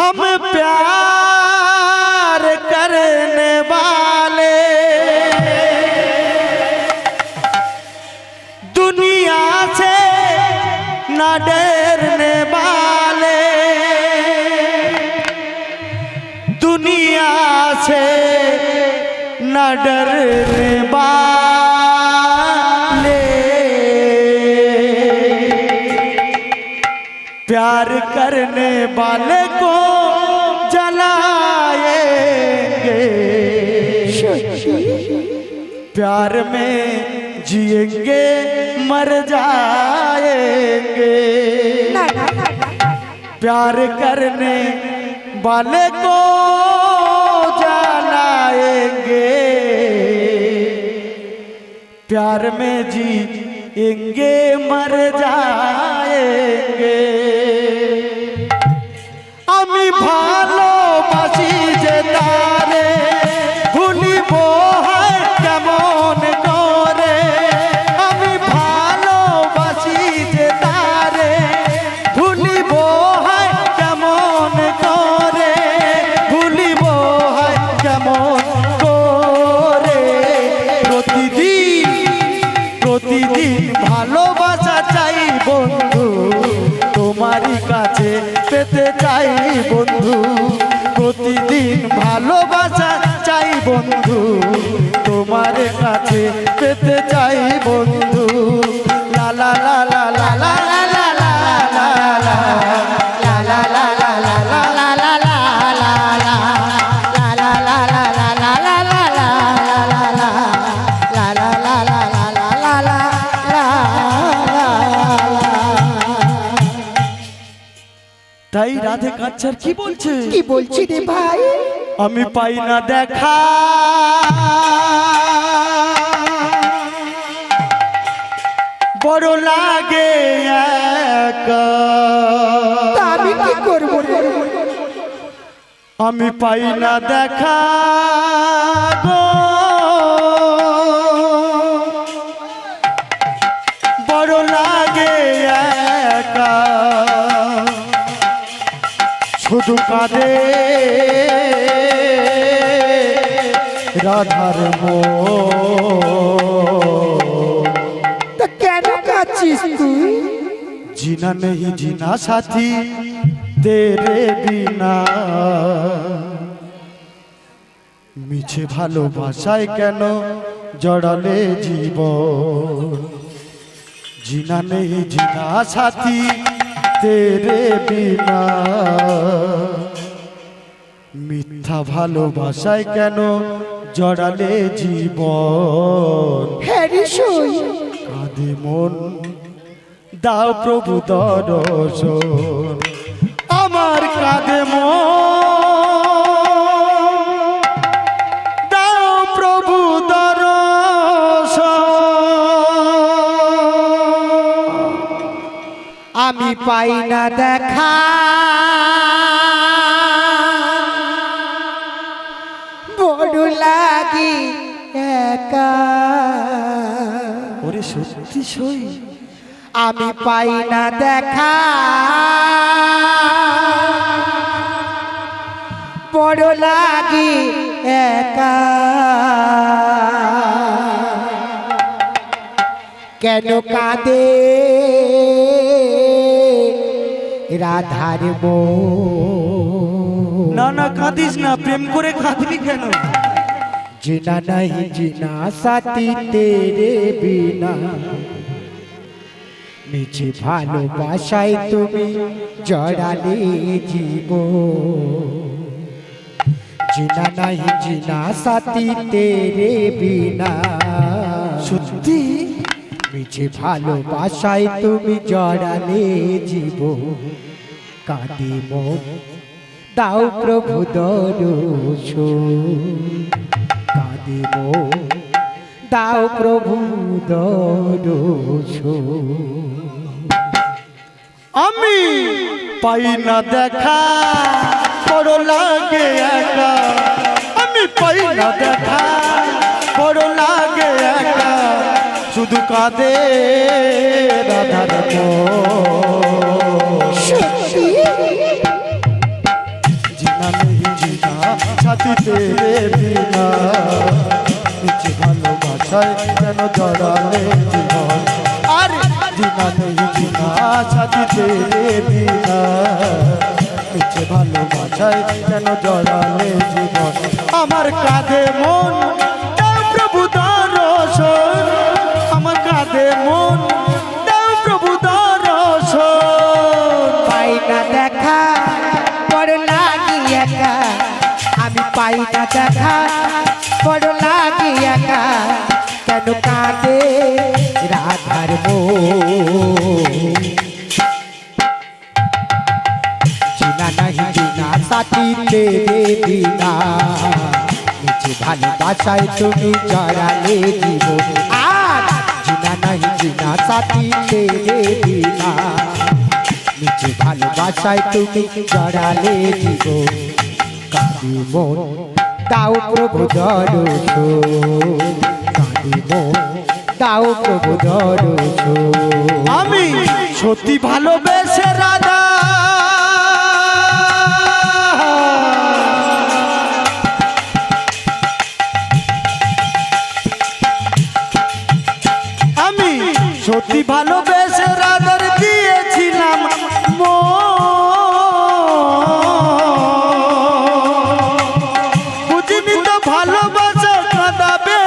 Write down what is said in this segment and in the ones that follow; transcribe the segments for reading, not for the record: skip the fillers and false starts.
हम प्यार करने वाले दुनिया से न डरने वाले, दुनिया से न डरने वाले, प्यार करने वाले को जलाएंगे, प्यार में जिएंगे मर जाएंगे, प्यार करने वाले को जलाएंगे, प्यार में जिएंगे मर जाएंगे। আমি ভালোবাসি যে তারে ভুলিব হয় কেমন করে, আমি ভালোবাসি যে তারে ভুলিব হয় কেমন করে, ভুলিব হয় কেমন করে। প্রতিদিন প্রতিদিন ভালোবাসা চাই বন্ধু, তোমারই কাছে পেতে চাই বন্ধু, প্রতিদিন ভালোবাসা চাই বন্ধু, তোমার কাছে পেতে চাই বন্ধু। লা লা লা লা লা লা লা লা লা লা লা লা লা লা লা লা লা লা লা তাই রাধে কাচ্চার কি বলছে? কি বলছি রে ভাই? আমি পাই না দেখা বড় লাগে একা, আমি কি করব রে? আমি পাই না দেখা গো বড় লাগে একা, শুধু কাঁদে রাধার তা কেন কাঁদছিস তুই? जीना नहीं जीना साथी तेरे बिना, মিছে ভালোবাসায় কেন জড়ালে জীবন, जीना नहीं जीना साथी तेरे बिना, মিথ্যা ভালোবাসায় কেন জড়ালে জীবন। হ্যারি সই কাঁদে মন দাও প্রভু দর্শন, আমার কাঁদে মন দাও প্রভু দর্শন। আমি পাই না দেখা বড় লাগি একা, ওরে সত্যি সই আমি পাই না দেখা বড় লাগি একা, কেন কাঁদে রাধার মন? না না কাঁদিস না, প্রেম করে কাঁদবি কেন? जीना नहीं जीना साथी तेरे बिना, মিছে ভালোবাসায় তুমি জড়ালে জীবন, जीना नहीं जीना साथी तेरे बिना, সত্যি মিছে ভালোবাসায় তুমি জড়ালে জীবন, কাঁদে মন দাও প্রভু দর্শন, কাঁদে মন দাও প্রভু দর্শন। আমি পাই না দেখা বড় লাগে একা, আমি পাই না দেখা বড় লাগে একা, শুধু কাঁদে রাধার মন। সাথী তেরে বিনা মিছে ভালোবাসায় কেন জড়ালে জীবন আর জিনা নেই জিনা সাথী তেরে বিনা মিছে ভালোবাসায় কেন জড়ালে জীবন আমার কাঁধে মন দাও প্রভু দর্শন আমার কাঁধে মন দাও প্রভু দর্শন পাই না দেখা বড় লাগি একা আমি পাই না দেখা বড় লাগি একা কেন কাঁদে রাধার মন জিনা নাহি জিনা সাথী তেরে বিনা মিছে ভালোবাসায় তুমি জড়ালে জীবন আর জিনা নাহি জিনা সাথী তেরে বিনা মিছে ভালোবাসায় তুমি জড়ালে জীবন কাঁদি মন দাও প্রভু দর্শন কাঁদি মন দাও প্রভু দর্শন আমি সত্যি ভালোবেসে রাধা আমি সত্যি ভালোবেসে রাধার দিয়েছিলাম বুঝিনি তো ভালোবাসা কাঁদাবে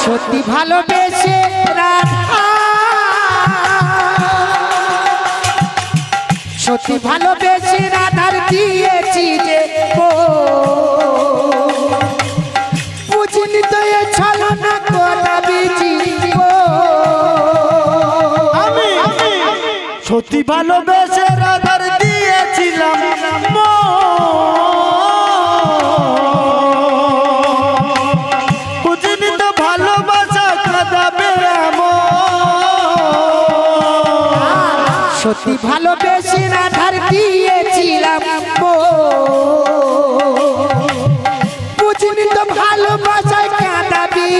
সত্যি ভালোবেসে রাধা সত্যি ভালোবেসে রাধার দিয়েছি যে বুঝিনি তো এ ছলনা করাবি আমি সত্যি ভালোবেসে রাধার দিয়েছিলাম বুঝিনি তো ভালোবাসা কাঁদাবে সত্যি ভালোবেসে রাধার দিয়েছিলাম বুঝিনি তো ভালোবাসায় কাঁদাবি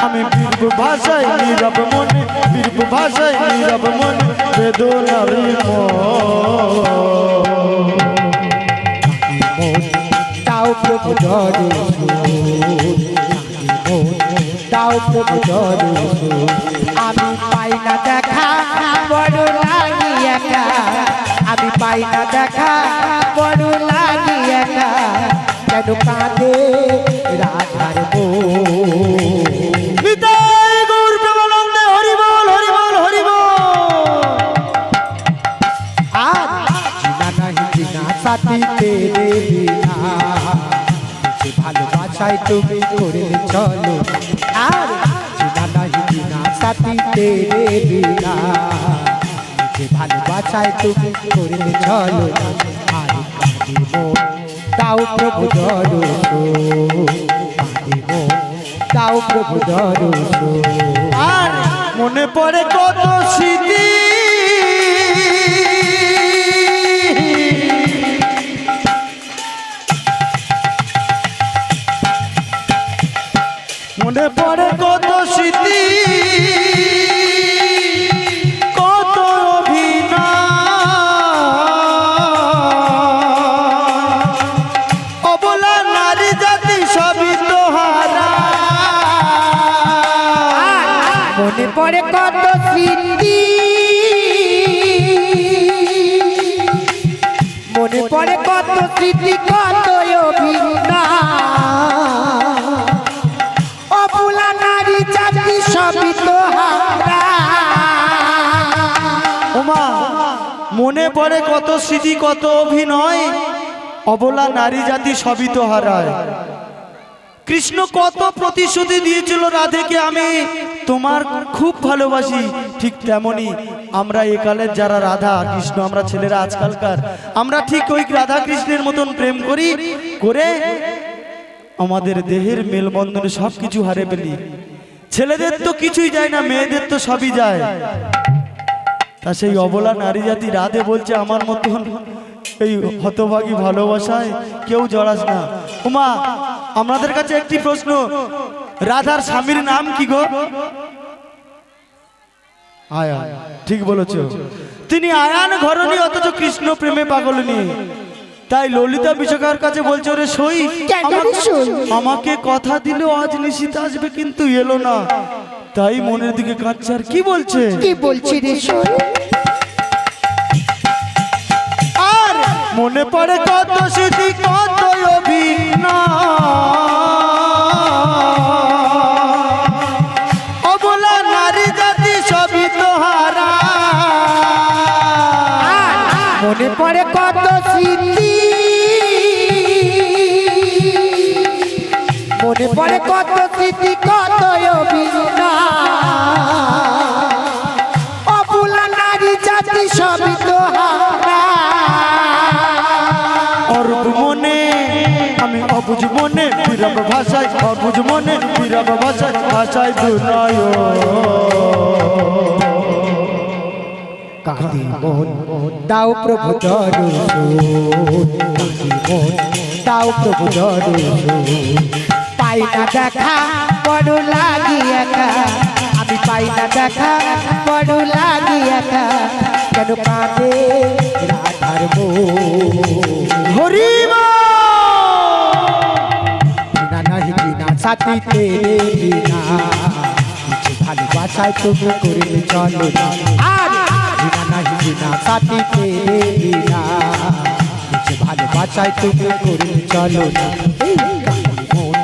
আমি বীরব ভাষায় নীরব মনে বীরব ভাষায় নীরব মনে বেদনার তাও প্রভু তাও প্রভু আমি পাই না দেখা বড় লাগি একা আমি পাই না দেখা বড় লাগি একা কেন কাঁদে রাধার বিদায় গৌর প্রেমানন্দে হরি বল হরি বল হরি বল আর জিনা নাহি জিনা সাথী তেরে বিনা মিছে ভালোবাসায় তুমি করলে চলো আর জিনা নাহি জিনা সাথী তেরে বিনা মিছে ভালোবাসায় তুমি করলে চলো আর কাঁদি মন দাও প্রভু দর্শন কাঁদি মন দাও প্রভু দর্শন আর মনে পড়ে কত স্মৃতি মনে পড়ে কত স্মৃতি কত অভিনয় অবলা নারী জাতি সবই তো হারা মনে পড়ে কত স্মৃতি মনে পড়ে কত স্মৃতি কত অবলা নারী জাতি সবই তো হারা ওমা মনে পড়ে কত স্মৃতি কত অভিনয় অবলা নারী জাতি সবই তো হারায় কৃষ্ণ কত প্রতিশ্রুতি দিয়েছিল রাধেকে আমি তোমার খুব ভালোবাসি ঠিক তেমনি আমরা একালের যারা রাধা কৃষ্ণ আমরা ছেলেরা আজকালকার আমরা ঠিক ওই রাধা কৃষ্ণের মতন প্রেম করি করে আমাদের দেহের মেলবন্ধনে সবকিছু হারে ফেলি ছেলেদের তো কিছুই যায় না মেয়েদের তো সবই যায় তা সেই অবলা নারী জাতি রাধে বলছে আমার মতন এই হতভাগী ভালোবাসায় কেউ জড়াস না উমা আমাদের কাছে একটি প্রশ্ন রাধার স্বামীর নাম কি গো আয়ান, ঠিক বলেছো। তিনি আয়ান ঘরণী, অথচ কৃষ্ণ প্রেমে পাগলিনী। তাই ললিতা বিশাখার কাছে বলছে, ওরে সই, কেন রে সই? আমাকে কথা দিলেও আজ নিশিতে আসবে, কিন্তু এলো না। তাই মনের দিকে কাঁদছে। আর কি বলছে? কি বলছি রে সই? আর মনে পড়ে কত স্মৃতি, কত অভিনয়, অবলা নারী জাতি সবই তো হারা। মনে পড়ে কত স্মৃতি, মনে পড়ে কত স্মৃতি, কত অভিনয়, অবলা নারী জাতি সবই তো হারা। অরূপ মনে আমি অবুঝ মনে, বিরব ভাষায় অবুঝ মনে, বিরব ভাষায় ভাষায় দুনয়। কাঁদি মন দাও প্রভু দর্শন, কাঁদি মন দাও প্রভু দর্শন। পাই না দেখা বড় লাগি একা, আমি পাই না দেখা বড় লাগি একা, কেন কাঁদে রাধার মন। হরি বিনা নাহি বিনা সাথী তেরে বিনা, কিছু ভালোবাসায় তুমি করে চলো না। আর বিনা নাহি বিনা সাথী তেরে বিনা, কিছু ভালোবাসায় তুমি করে চলো না। এই কাঁদি মন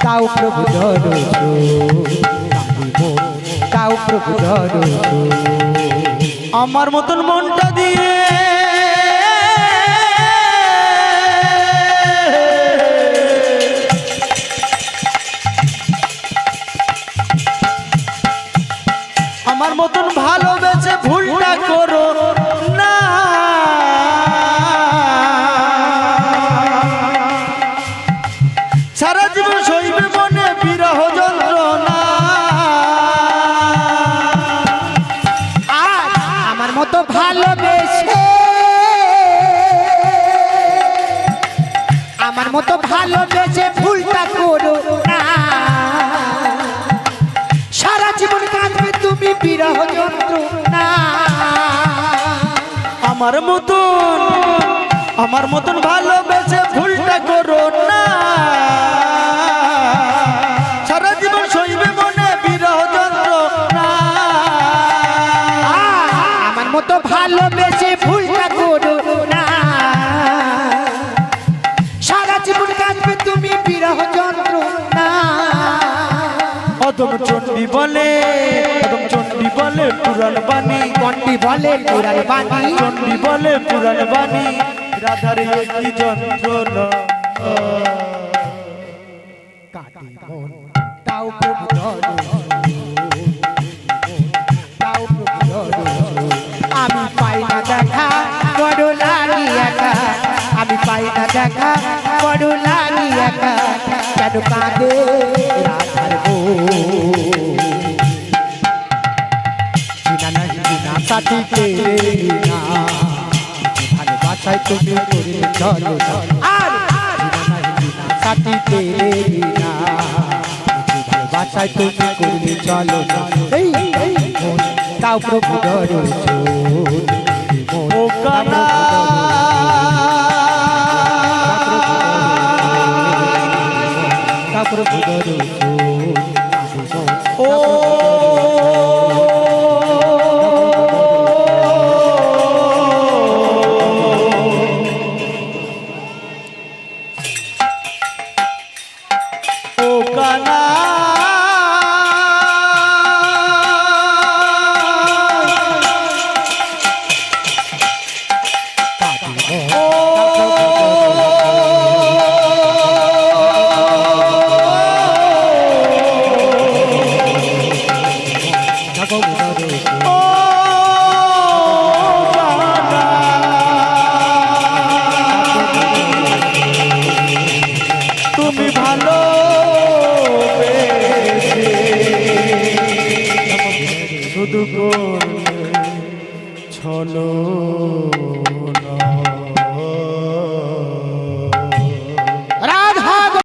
দাও প্রভু দর্শন, কাঁদি মন দাও প্রভু দর্শন। আমার মতন মনটা দিয়ে আমার মতন ভালোবেসে ভুলটা করো না। সারা জীবন সইবে মনে বিরহ যন্ত্রণা। আর আমার মতো ভালোবেসে, আমার মতো ভালোবেসে ভুলটা করো না। সারা জীবন কাঁদবে তুমি বিরহ যন্ত্রণা। আমার মতন ভালোবেসে ভুলটা করো না। সারা জীবন সইবে মনে বিরহ যন্ত্রণা। আমার মতো ভালোবেসে ভুলটা করো না। সারা জীবন কাঁদবে তুমি বিরহ যন্ত্রণা। অদম চণ্ডী বলে, অদম চণ্ডী বলে পুরাণ বাণী, কণ্ঠী বলে পুরাণ বাণী, চণ্ডী বলে পুরাণ বাণী, রাধার কি যন্ত্রণা। কাঁদি মন দাও প্রভু দর্শন, দাও প্রভু দর্শন। আমি পাই না দেখা বড় লাগি একা, আমি পাই না দেখা বড় লাগি একা, কেন কাঁদে রাধার মন। চিনা নাহি চিনা সাথী তেরে বিনা, ভালোবাসায় তুমি করলে চলো না। আর চিনা নাহি চিনা সাথী তেরে বিনা, ভালোবাসায় তুমি করলে চলো না। এই মন দাও প্রভু দর্শন, মন ও কানা দাও প্রভু দর্শন, ও কানা তুমি ভালো শুধু করলে ছলো না।